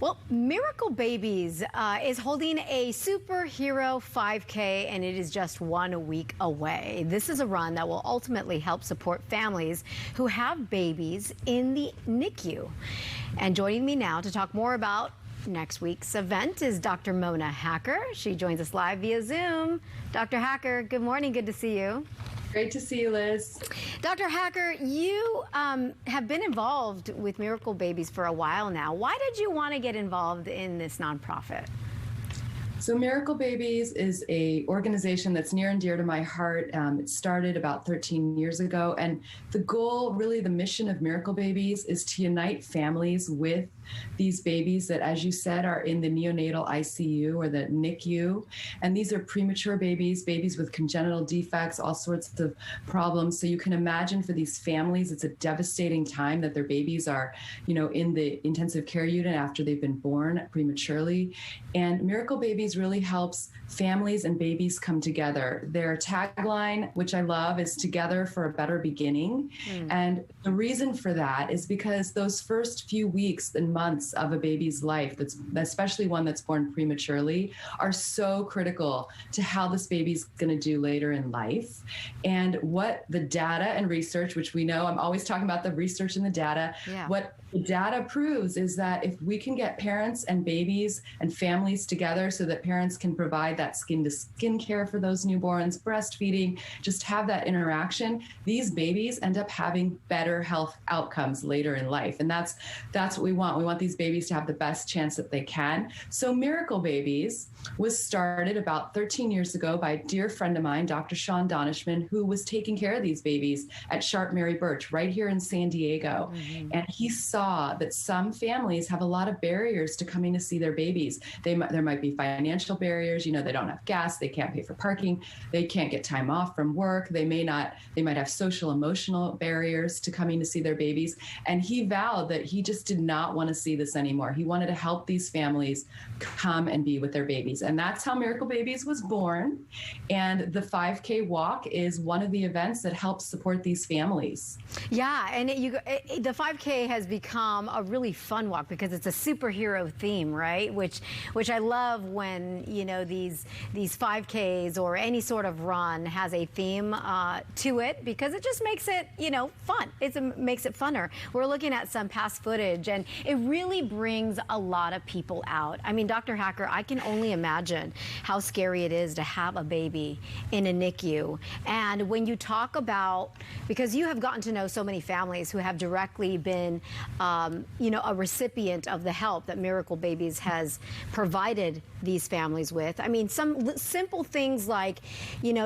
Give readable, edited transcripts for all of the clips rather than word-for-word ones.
Well, Miracle Babies is holding a superhero 5K, and it is just 1 week away. This is a run that will ultimately help support families who have babies in the NICU. And joining me now to talk more about next week's event is Dr. Mona Hacker. She joins us live via Zoom. Dr. Hacker, good morning. Good to see you. Great to see you, Liz. Dr. Hacker, you have been involved with Miracle Babies for a while now. Why did you want to get involved in this nonprofit? So Miracle Babies is an organization that's near and dear to my heart. It started about 13 years ago, and the goal, really the mission of Miracle Babies, is to unite families with these babies that, as you said, are in the neonatal ICU or the NICU. And these are premature babies, babies with congenital defects, all sorts of problems. So you can imagine for these families, it's a devastating time that their babies are, in the intensive care unit after they've been born prematurely. And Miracle Babies really helps families and babies come together. Their tagline, which I love, is "Together for a Better Beginning." And the reason for that is because those first few weeks and months of a baby's life, that's especially one that's born prematurely, are so critical to how this baby's going to do later in life. And what the data and research, which we know, I'm always talking about the research and the data, what the data proves is that if we can get parents and babies and families together so that parents can provide that skin-to-skin care for those newborns, breastfeeding, just have that interaction, these babies end up having better health outcomes later in life. And that's what we want. We want these babies to have the best chance that they can. So Miracle Babies was started about 13 years ago by a dear friend of mine, Dr. Sean Donishman, who was taking care of these babies at Sharp Mary Birch right here in San Diego. And he saw that some families have a lot of barriers to coming to see their babies. There might be financial barriers. They don't have gas, they can't pay for parking, they can't get time off from work, they might have social emotional barriers to coming to see their babies. And he vowed that he just did not want to see this anymore. He wanted to help these families come and be with their babies. And that's how Miracle Babies was born. And the 5K walk is one of the events that helps support these families. Yeah, and the 5K has become a really fun walk because it's a superhero theme, right? Which I love when, these 5Ks or any sort of run has a theme to it, because it just makes it, fun. It makes it funner. We're looking at some past footage, and it really brings a lot of people out. I mean, Dr. Hacker, I can only imagine how scary it is to have a baby in a NICU. And when you talk about, because you have gotten to know so many families who have directly been, a recipient of the help that Miracle Babies has provided these families with. I mean, some simple things like,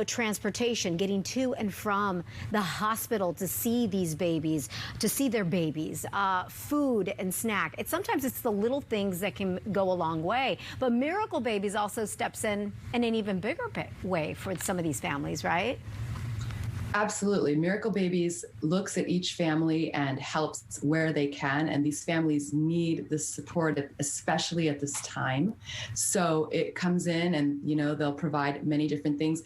transportation, getting to and from the hospital to see these babies, to see their babies, food and snack. Sometimes it's the little things that can go a long way. But Miracle Babies also steps in an even bigger way for some of these families, right? Absolutely. Miracle Babies looks at each family and helps where they can. And these families need the support, especially at this time. So it comes in and, they'll provide many different things.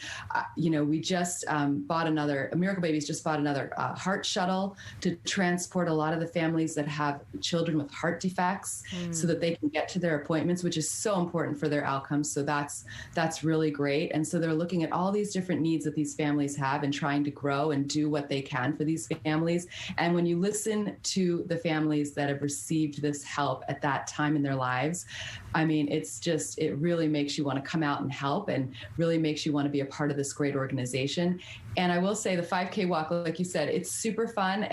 We just Miracle Babies just bought another heart shuttle to transport a lot of the families that have children with heart defects so that they can get to their appointments, which is so important for their outcomes. So that's really great. And so they're looking at all these different needs that these families have and trying to grow and do what they can for these families. And when you listen to the families that have received this help at that time in their lives, I mean, it really makes you want to come out and help, and really makes you want to be a part of this great organization. And I will say the 5K walk, like you said, it's super fun.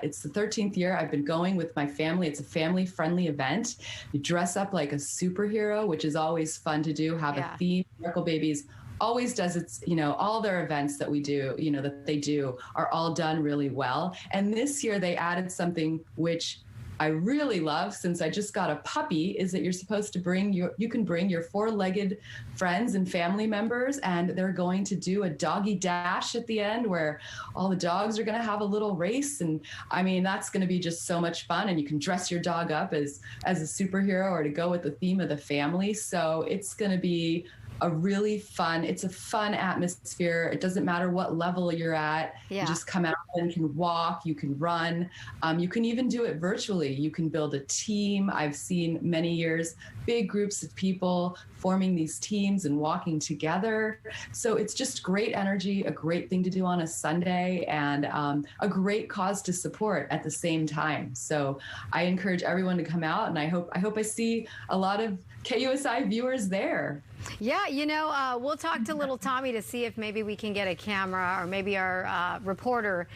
It's the 13th year I've been going with my family. It's a family-friendly event. You dress up like a superhero, which is always fun to do, have a theme. Miracle Babies always does its, all their events that we do, that they do are all done really well. And this year they added something which I really love, since I just got a puppy, is that you're supposed to you can bring your four-legged friends and family members, and they're going to do a doggy dash at the end where all the dogs are going to have a little race. And I mean, that's going to be just so much fun. And you can dress your dog up as a superhero or to go with the theme of the family. So it's going to be a really fun, it's a fun atmosphere. It doesn't matter what level you're at. Yeah. You just come out and can walk, you can run. You can even do it virtually. You can build a team. I've seen many years, big groups of people forming these teams and walking together. So it's just great energy, a great thing to do on a Sunday, and a great cause to support at the same time. So I encourage everyone to come out, and I hope I see a lot of KUSI viewers there. Yeah, you know, we'll talk to little Tommy to see if maybe we can get a camera, or maybe our reporter,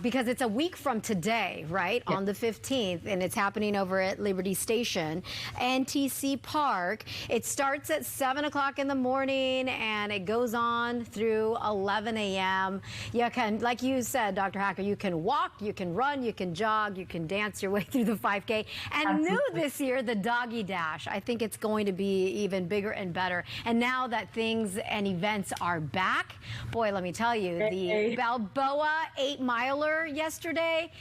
because it's a week from today, right? Yeah. On the 15th, and it's happening over at Liberty Station, NTC Park. It starts at 7 o'clock in the morning, and it goes on through 11 a.m. You can, like you said, Dr. Hacker, you can walk, you can run, you can jog, you can dance your way through the 5K. And Absolutely. New this year, the Doggy Dash. I think it's going to be even bigger and better. And now that things and events are back, boy, let me tell you, the Balboa 8-miler yesterday,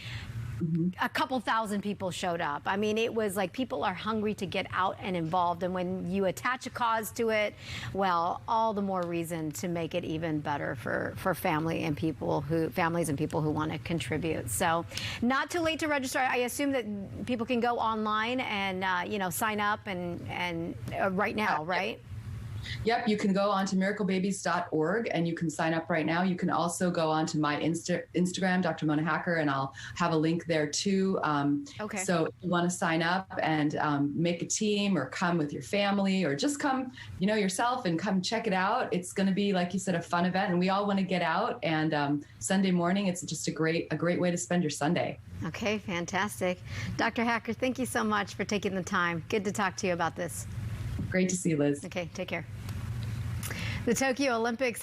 a couple thousand people showed up. I mean, it was like people are hungry to get out and involved. And when you attach a cause to it, well, all the more reason to make it even better for families and people who want to contribute. So not too late to register. I assume that people can go online and, you know, sign up and right now, right? Yep, you can go on to miraclebabies.org and you can sign up right now. You can also go on to my Instagram, Dr. Mona Hacker, and I'll have a link there too. Okay. So if you want to sign up and make a team, or come with your family, or just come, you know, yourself and come check it out. It's going to be, like you said, a fun event, and we all want to get out. And Sunday morning, it's just a great way to spend your Sunday. Okay, fantastic. Dr. Hacker, thank you so much for taking the time. Good to talk to you about this. Great to see you, Liz. Okay, take care. The Tokyo Olympics